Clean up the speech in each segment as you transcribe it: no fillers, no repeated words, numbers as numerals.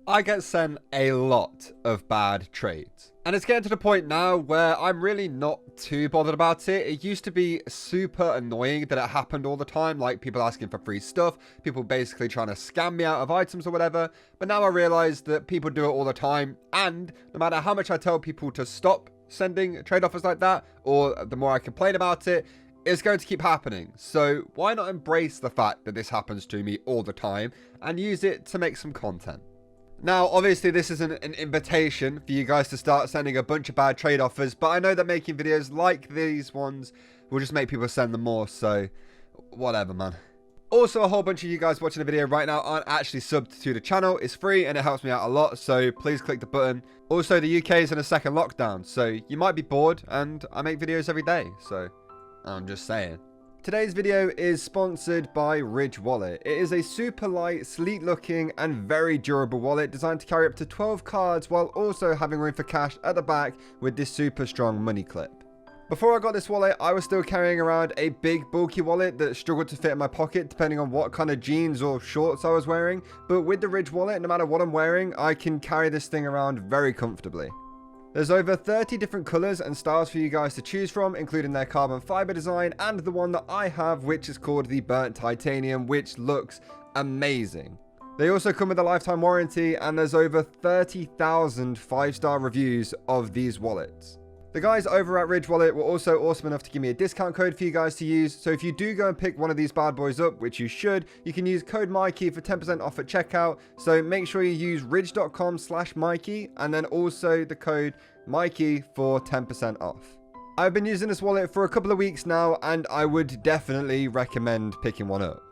I get sent a lot of bad trades. And it's getting to the point now where I'm really not too bothered about it. It used to be super annoying that it happened all the time, like people asking for free stuff, people basically trying to scam me out of items or whatever. But now I realize that people do it all the time, and no matter how much I tell people to stop sending trade offers like that, or the more I complain about it, it's going to keep happening. So why not embrace the fact that this happens to me all the time and use it to make some content? Now, obviously, this isn't an invitation for you guys to start sending a bunch of bad trade offers, but I know that making videos like these ones will just make people send them more, so whatever, man. Also, a whole bunch of you guys watching the video right now aren't actually subbed to the channel. It's free and it helps me out a lot, so please click the button. Also, the UK is in a second lockdown, so you might be bored, and I make videos every day, so I'm just saying. Today's video is sponsored by Ridge Wallet. It is a super light, sleek looking and very durable wallet designed to carry up to 12 cards while also having room for cash at the back with this super strong money clip. Before I got this wallet, I was still carrying around a big bulky wallet that struggled to fit in my pocket depending on what kind of jeans or shorts I was wearing, but with the Ridge Wallet, no matter what I'm wearing, I can carry this thing around very comfortably. There's over 30 different colours and styles for you guys to choose from, including their carbon fibre design and the one that I have, which is called the burnt titanium, which looks amazing. They also come with a lifetime warranty, and there's over 30,000 5-star reviews of these wallets. The guys over at Ridge Wallet were also awesome enough to give me a discount code for you guys to use, so if you do go and pick one of these bad boys up, which you should, you can use code Mikey for 10% off at checkout, so make sure you use ridge.com/Mikey and then also the code Mikey for 10% off. I've been using this wallet for a couple of weeks now, and I would definitely recommend picking one up.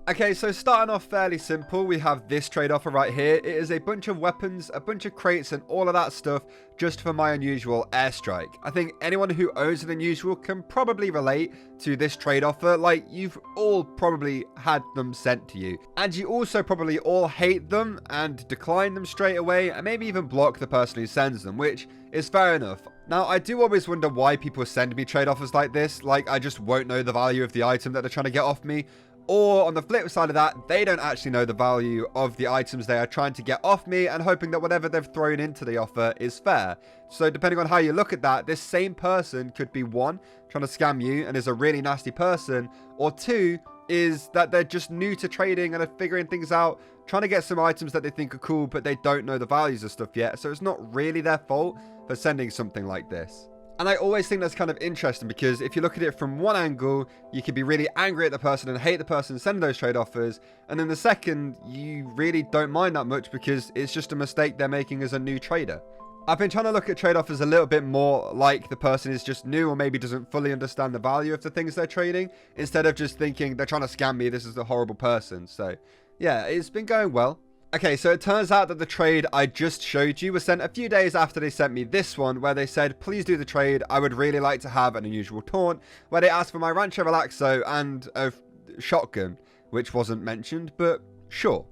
Okay, so starting off fairly simple, we have this trade offer right here. It is a bunch of weapons, a bunch of crates, and all of that stuff just for my unusual airstrike. I think anyone who owns an unusual can probably relate to this trade offer. Like, you've all probably had them sent to you, and you also probably all hate them and decline them straight away, and maybe even block the person who sends them, which is fair enough. Now, I do always wonder why people send me trade offers like this. Like, I just won't know the value of the item that they're trying to get off me. Or on the flip side of that, they don't actually know the value of the items they are trying to get off me and hoping that whatever they've thrown into the offer is fair. So depending on how you look at that, this same person could be one, trying to scam you and is a really nasty person, or two, is that they're just new to trading and are figuring things out, trying to get some items that they think are cool, but they don't know the values of stuff yet. So it's not really their fault for sending something like this. And I always think that's kind of interesting because if you look at it from one angle, you can be really angry at the person and hate the person sending those trade offers. And then the second, you really don't mind that much because it's just a mistake they're making as a new trader. I've been trying to look at trade offers a little bit more like the person is just new or maybe doesn't fully understand the value of the things they're trading, instead of just thinking they're trying to scam me, this is a horrible person. So yeah, it's been going well. Okay, so it turns out that the trade I just showed you was sent a few days after they sent me this one, where they said, please do the trade, I would really like to have an unusual taunt, where they asked for my Rancho Relaxo and a shotgun, which wasn't mentioned, but sure.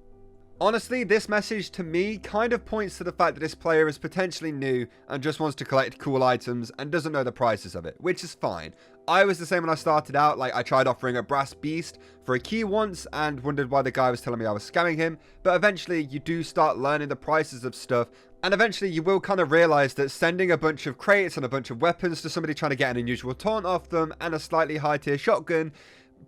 Honestly, this message to me kind of points to the fact that this player is potentially new and just wants to collect cool items and doesn't know the prices of it, which is fine. I was the same when I started out. Like, I tried offering a brass beast for a key once and wondered why the guy was telling me I was scamming him, but eventually you do start learning the prices of stuff, and eventually you will kind of realize that sending a bunch of crates and a bunch of weapons to somebody trying to get an unusual taunt off them and a slightly high tier shotgun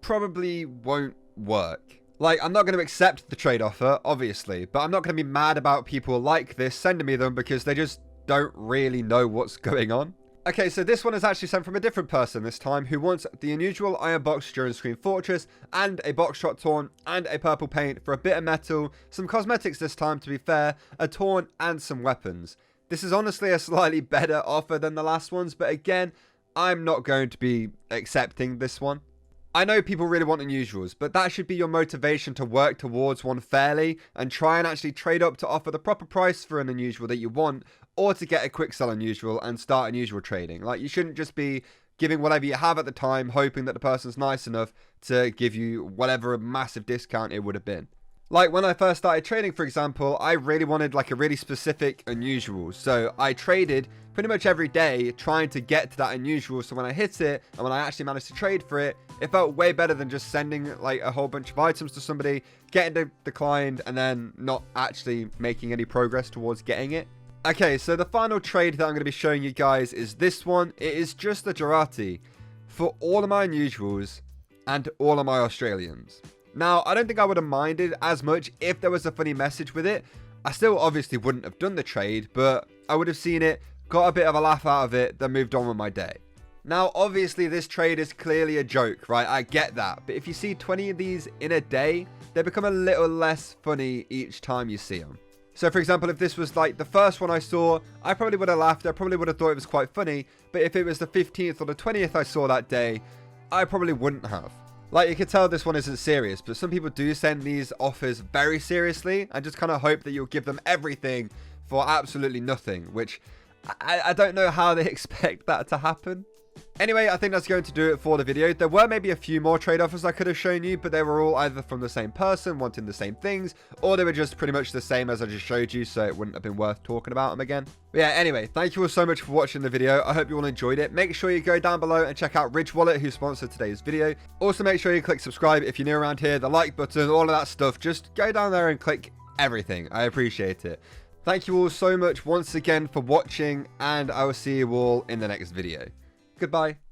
probably won't work. Like, I'm not going to accept the trade offer, obviously, but I'm not going to be mad about people like this sending me them because they just don't really know what's going on. Okay, so this one is actually sent from a different person this time, who wants the unusual Iron Box During Screen Fortress and a box shot taunt and a purple paint for a bit of metal, some cosmetics this time to be fair, a taunt and some weapons. This is honestly a slightly better offer than the last ones, but again, I'm not going to be accepting this one. I know people really want unusuals, but that should be your motivation to work towards one fairly and try and actually trade up to offer the proper price for an unusual that you want, or to get a quick sell unusual and start unusual trading. Like, you shouldn't just be giving whatever you have at the time, hoping that the person's nice enough to give you whatever massive discount it would have been. Like, when I first started trading, for example, I really wanted like a really specific unusual, so I traded pretty much every day trying to get to that unusual. So when I hit it and when I actually managed to trade for it, it felt way better than just sending like a whole bunch of items to somebody, getting declined, and then not actually making any progress towards getting it. Okay, so the final trade that I'm going to be showing you guys is this one. It is just a Jarate for all of my unusuals and all of my Australians. Now, I don't think I would have minded as much if there was a funny message with it. I still obviously wouldn't have done the trade, but I would have seen it, got a bit of a laugh out of it, then moved on with my day. Now, obviously, this trade is clearly a joke, right? I get that. But if you see 20 of these in a day, they become a little less funny each time you see them. So, for example, if this was like the first one I saw, I probably would have laughed. I probably would have thought it was quite funny. But if it was the 15th or the 20th I saw that day, I probably wouldn't have. Like, you can tell this one isn't serious, but some people do send these offers very seriously and just kind of hope that you'll give them everything for absolutely nothing, which I don't know how they expect that to happen. Anyway, I think that's going to do it for the video. There were maybe a few more trade offers I could have shown you, but they were all either from the same person wanting the same things, or they were just pretty much the same as I just showed you, so it wouldn't have been worth talking about them again. But yeah, anyway, thank you all so much for watching the video. I hope you all enjoyed it. Make sure you go down below and check out Ridge Wallet, who sponsored today's video. Also, make sure you click subscribe if you're new around here, the like button, all of that stuff. Just go down there and click everything. I appreciate it. Thank you all so much once again for watching, and I will see you all in the next video. Goodbye.